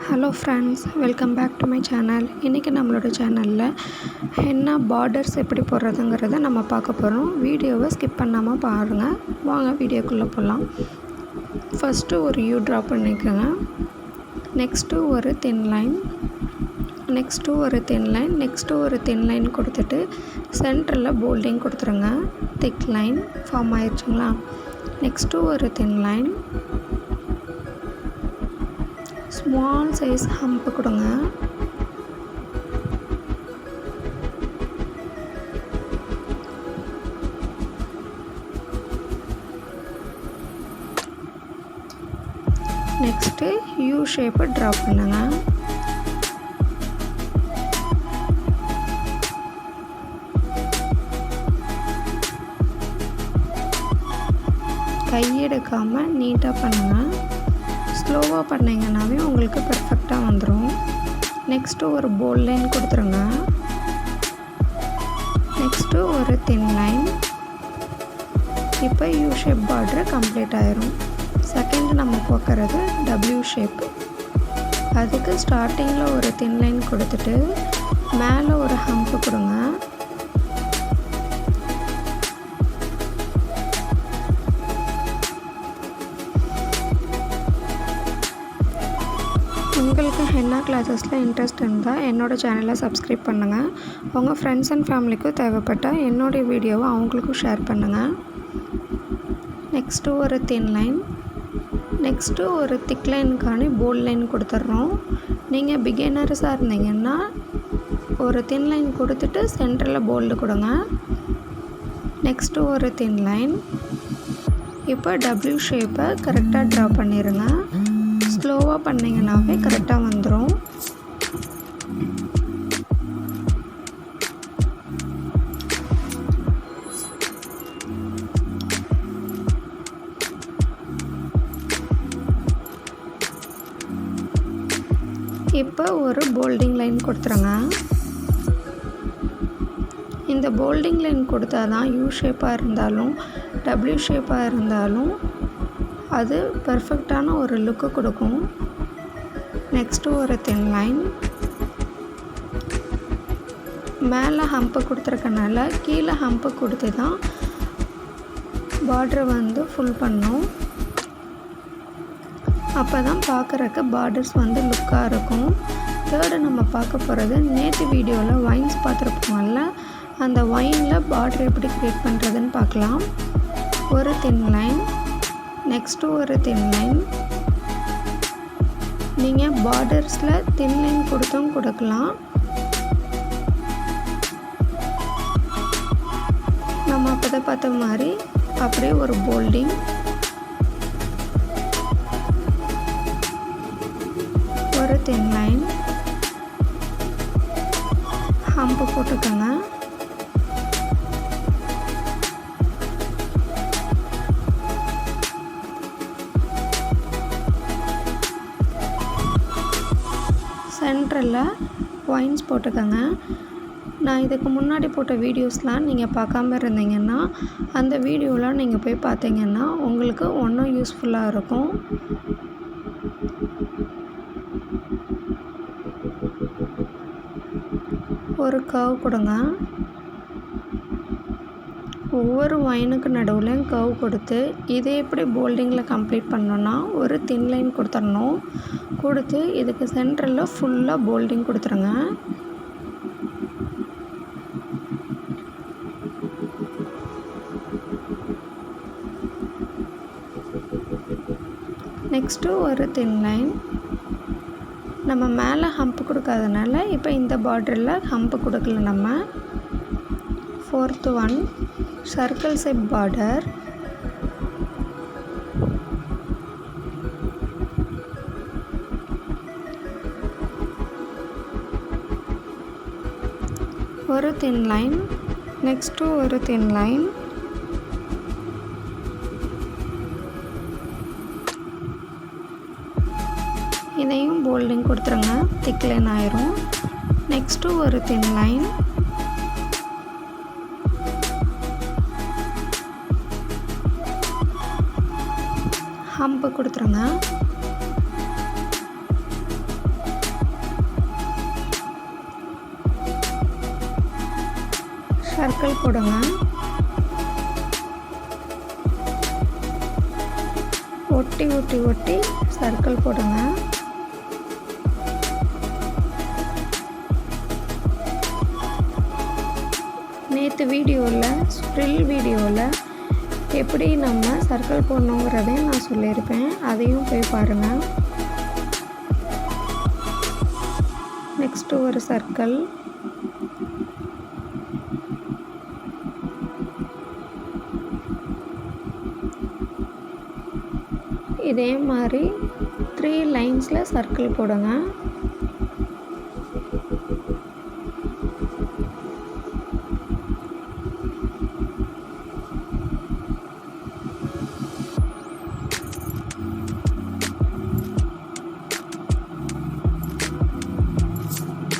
Hello friends, welcome back to my channel. இன்றைக்கி நம்மளோட சேனலில் ஹென்னா பார்டர்ஸ் எப்படி போடுறதுங்கிறத நம்ம பார்க்க போகிறோம். வீடியோவை ஸ்கிப் பண்ணாமல் பாருங்கள். வாங்க வீடியோக்குள்ளே போகலாம். ஃபஸ்ட்டு ஒரு யூ ட்ரா பண்ணிக்கோங்க. நெக்ஸ்ட்டு ஒரு தின் லைன், நெக்ஸ்ட்டு ஒரு தின் லைன், நெக்ஸ்ட்டு ஒரு தின் லைன் கொடுத்துட்டு சென்டரில் போல்டிங் கொடுத்துருங்க. திக் லைன் ஃபார்ம் ஆயிடுச்சுங்களா? நெக்ஸ்ட்டு ஒரு thin line, small size hump கொடுங்க. நெக்ஸ்ட்டு யூ ஷேப்பை ட்ரா பண்ணுங்க. கையெடுக்காமல் நீட்டாக பண்ணுங்கள். ஸ்லோவாக பண்ணிங்கன்னாவே உங்களுக்கு பெர்ஃபெக்டாக வந்துடும். நெக்ஸ்ட்டு ஒரு போல்ட் லைன் கொடுத்துருங்க. நெக்ஸ்ட்டு ஒரு தின் லைன். இப்போ யூ ஷேப் பார்டர் கம்ப்ளீட் ஆயிரும். செகண்ட் நம்ம பார்க்குறது டபிள்யூ ஷேப். அதுக்கு ஸ்டார்டிங்கில் ஒரு தின் லைன் கொடுத்துட்டு மேலே ஒரு ஹம்ப் கொடுங்க. உங்களுக்கு ஹென்னா கிளாஸஸில் இன்ட்ரெஸ்ட் இருந்தால் என்னோடய சேனலை சப்ஸ்கிரைப் பண்ணுங்கள். உங்கள் ஃப்ரெண்ட்ஸ் அண்ட் ஃபேமிலிக்கும் தேவைப்பட்டால் என்னுடைய வீடியோவை அவங்களுக்கும் ஷேர் பண்ணுங்கள். நெக்ஸ்ட்டு ஒரு தின் லைன், நெக்ஸ்ட்டு ஒரு திக் லைனுக்கான போல்ட் லைன் கொடுத்துட்றோம். நீங்கள் பிகினர்ஸாக இருந்தீங்கன்னா ஒரு தின் லைன் கொடுத்துட்டு சென்டரில் போல்டு கொடுங்க. நெக்ஸ்ட்டு ஒரு தின் லைன். இப்போ டபிள்யூ ஷேப்பை கரெக்டாக ட்ரா பண்ணிடுங்க. ஸ்லோவாக பண்ணிங்கன்னாவே கரெக்டாக வந்துடும். இப்போ ஒரு போல்டிங் லைன் கொடுத்துருங்க. இந்த போல்டிங் லைன் கொடுத்தா தான் யூ ஷேப்பாக இருந்தாலும் டபிள்யூ ஷேப்பாக இருந்தாலும் அது பர்ஃபெக்டான ஒரு லுக்கு கொடுக்கும். நெக்ஸ்ட்டு ஒரு தின் லைன். மேலே ஹம்ப்பு கொடுத்துருக்கனால கீழே ஹம்ப்பு கொடுத்து தான் பார்டரை வந்து ஃபுல் பண்ணும். அப்போ தான் பார்க்குறக்கு பார்டர்ஸ் வந்து லுக்காக இருக்கும். தேர்டு நம்ம பார்க்க போகிறது நேற்று வீடியோவில் ஒயின்ஸ் பார்த்துருப்போம்ல, அந்த ஒயினில் பார்டர் எப்படி க்ரியேட் பண்ணுறதுன்னு பார்க்கலாம். ஒரு தின் லைன், நெக்ஸ்ட்டு ஒரு தின் லைன். நீங்கள் பார்டர்ஸில் தின் லைன் கொடுத்தும் கொடுக்கலாம். நம்ம அப்போ பார்த்த மாதிரி அப்படியே ஒரு போல்டிங், ஒரு தின் லைன், ஹம்ப் போட்டுக்கோங்க. சென்டரில் ஒயின்ஸ் போட்டுக்கோங்க. நான் இதுக்கு முன்னாடி போட்ட வீடியோஸ்லாம் நீங்கள் பார்க்காம இருந்தீங்கன்னா அந்த வீடியோலாம் நீங்கள் போய் பார்த்தீங்கன்னா உங்களுக்கு ஒன்றும் யூஸ்ஃபுல்லாக இருக்கும். ஒரு கர்வ் கொடுங்க. ஒவ்வொரு ஒயினுக்கு நடுவில் கர்வ் கொடுத்து இதை எப்படி போல்டிங்கில் கம்ப்ளீட் பண்ணோன்னா ஒரு தின் லைன் கொடுத்துடணும். கொடுத்து இதுக்கு சென்டரில் ஃபுல்லாக போல்டிங் கொடுத்துருங்க. நெக்ஸ்ட்டு ஒரு தின் லைன். நம்ம மேலே ஹம்ப் கொடுக்காதனால இப்போ இந்த பார்டரில் ஹம்ப் கொடுக்கல. நம்ம fourth one circle shape border. ஒரு தின் லைன், நெக்ஸ்ட்டு ஒரு தின் லைன். இதையும் போல்டிங் கொடுத்துருங்க. திக் லைன் ஆயிரும். நெக்ஸ்ட்டு ஒரு தின் லைன், ஹம்பு கொடுத்துருங்க. சர்க்கிள் போடுங்க. ஒட்டி ஒட்டி ஒட்டி சர்க்கிள் போடுங்க. நேற்று வீடியோவில் ஸ்ப்ரில் வீடியோவில் எப்படி நம்ம சர்க்கிள் போடணுங்கிறதையும் நான் சொல்லியிருப்பேன். அதையும் போய் பாருங்கள். நெக்ஸ்ட்டு ஒரு சர்க்கிள். இதே மாதிரி 3 லைன்ஸில் சர்க்கிள் போடுங்க.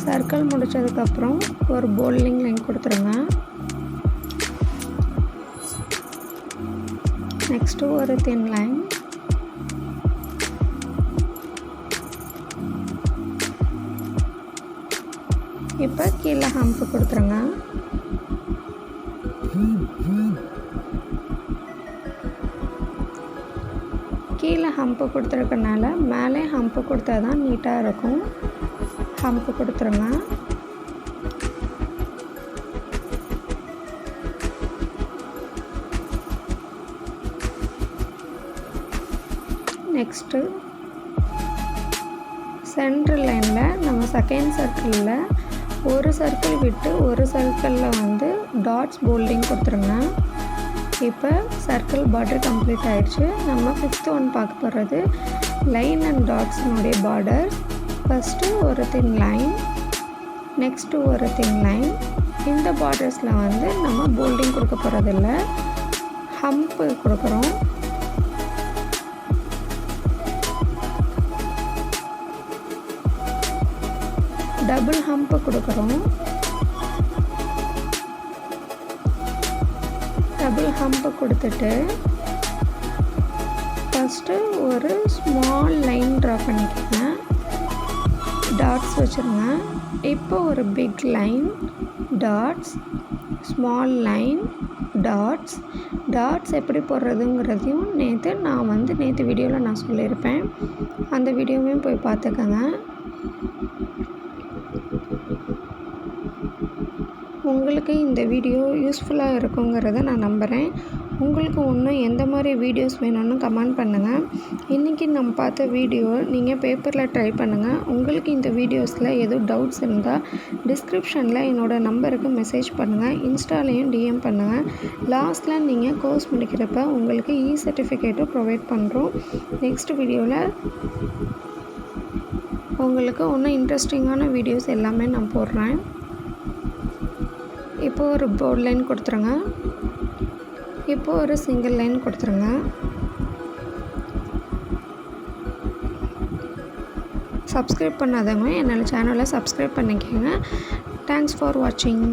சர்க்கிள் முடித்ததுக்கப்புறம் ஒரு போல்டிங் லைன் கொடுத்துருங்க. நெக்ஸ்ட்டு ஒரு தின் லைன். இப்போ கீழே ஹம்பு கொடுத்துருங்க. கீழே ஹம்பு கொடுத்துருக்கனால மேலே ஹம்பு கொடுத்தா தான் நீட்டாக இருக்கும். ஹம்பு கொடுத்துருங்க. நெக்ஸ்ட்டு சென்ட்ரல் லைனில் நம்ம செகண்ட் சர்க்கிளில் ஒரு சர்க்கிள் விட்டு ஒரு சர்க்கிளில் வந்து டாட்ஸ் போல்டிங் கொடுத்துருங்க. இப்போ சர்க்கிள் பார்டர் கம்ப்ளீட் ஆகிடுச்சு. நம்ம 5th ஒன் பார்க்க போகிறது லைன் அண்ட் டாட்ஸினுடைய பார்டர். ஃபஸ்ட்டு ஒரு தின் லைன், நெக்ஸ்ட்டு ஒரு தின் லைன். இந்த பார்டர்ஸில் வந்து நம்ம போல்டிங் கொடுக்க போகிறதில்ல, ஹம்பு கொடுக்குறோம். டபுள் ஹம்பு கொடுக்குறோம். டபுள் ஹம்பு கொடுத்துட்டு ஃபஸ்ட்டு ஒரு ஸ்மால் லைன் ட்ரா பண்ணிக்கோங்க. டாட்ஸ் வச்சுருங்க. இப்போ ஒரு big line, dots, small line, dots. Dots எப்படி போடுறதுங்கிறதையும் நேற்று வீடியோவில் நான் சொல்லியிருப்பேன். அந்த வீடியோவையும் போய் பார்த்துக்கோங்க. உங்களுக்கு இந்த வீடியோ யூஸ்ஃபுல்லாக இருக்குங்கிறத நான் நம்புகிறேன். உங்களுக்கு இன்னும் எந்த மாதிரி வீடியோஸ் வேணும்னு கமெண்ட் பண்ணுங்கள். இன்றைக்கி நம்ம பார்த்த வீடியோ நீங்கள் பேப்பரில் ட்ரை பண்ணுங்கள். உங்களுக்கு இந்த வீடியோஸில் எதுவும் டவுட்ஸ் இருந்தால் டிஸ்கிரிப்ஷனில் என்னோடய நம்பருக்கு மெசேஜ் பண்ணுங்கள். இன்ஸ்டாலேயும் டிஎம் பண்ணுங்கள். லாஸ்ட்டில் நீங்கள் கோர்ஸ் முடிக்கிறப்ப உங்களுக்கு சர்டிஃபிகேட்டும் ப்ரொவைட் பண்ணுறோம். நெக்ஸ்ட் வீடியோவில் உங்களுக்கு இன்னும் இன்ட்ரெஸ்டிங்கான வீடியோஸ் எல்லாமே நான் போடுறேன். இப்போ ஒரு போல்ட் லைன் கொடுத்துருங்க. இப்போ ஒரு சிங்கிள் லைன் கொடுத்துருங்க. சப்ஸ்கிரைப் பண்ணாதவங்க என்னோடய சேனலை சப்ஸ்கிரைப் பண்ணிக்கோங்க. தேங்க்ஸ் ஃபார் வாட்சிங்.